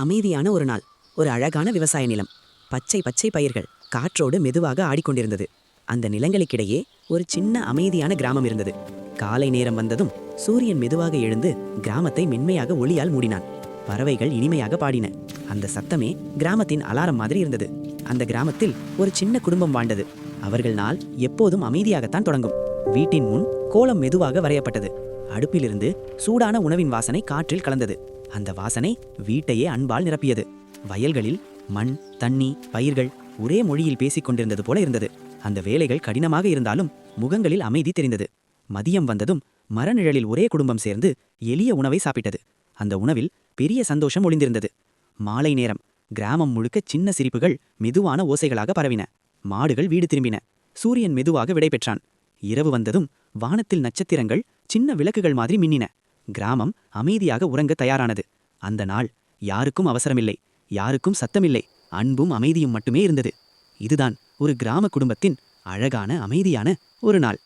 அமைதியான ஒரு நாள். ஒரு அழகான விவசாய நிலம். பச்சை பச்சை பயிர்கள் காற்றோடு மெதுவாக ஆடிக்கொண்டிருந்தது. அந்த நிலங்களுக்கிடையே ஒரு சின்ன அமைதியான கிராமம் இருந்தது. காலை நேரம் வந்ததும் சூரியன் மெதுவாக எழுந்து கிராமத்தை மென்மையாக ஒளியால் மூடினான். பறவைகள் இனிமையாக பாடின. அந்த சத்தமே கிராமத்தின் அலாரம் மாதிரி இருந்தது. அந்த கிராமத்தில் ஒரு சின்ன குடும்பம் வாழ்ந்தது. அவர்கள் நாள் எப்போதும் அமைதியாகத்தான் தொடங்கும். வீட்டின் முன் கோலம் மெதுவாக வரையப்பட்டது. அடுப்பிலிருந்து சூடான உணவின் வாசனை காற்றில் கலந்தது. அந்த வாசனை வீட்டையே அன்பால் நிரப்பியது. வயல்களில் மண், தண்ணி, பயிர்கள் ஒரே மொழியில் பேசிக் கொண்டிருந்தது போல இருந்தது. அந்த வேலைகள் கடினமாக இருந்தாலும் முகங்களில் அமைதி தெரிந்தது. மதியம் வந்ததும் மரநிழலில் ஒரே குடும்பம் சேர்ந்து எளிய உணவை சாப்பிட்டது. அந்த உணவில் பெரிய சந்தோஷம் ஒளிந்திருந்தது. மாலை நேரம். கிராமம் முழுக்க சின்ன சிரிப்புகள் மெதுவான ஓசைகளாக பரவின. மாடுகள் வீடு திரும்பின. சூரியன் மெதுவாக விடை பெற்றான். இரவு வந்ததும் வானத்தில் நட்சத்திரங்கள் சின்ன விளக்குகள் மாதிரி மின்னின. கிராமம் அமைதியாக உறங்க தயாரானது. அந்த நாள் யாருக்கும் அவசரமில்லை, யாருக்கும் சத்தமில்லை, அன்பும் அமைதியும் மட்டுமே இருந்தது. இதுதான் ஒரு கிராம குடும்பத்தின் அழகான அமைதியான ஒரு நாள்.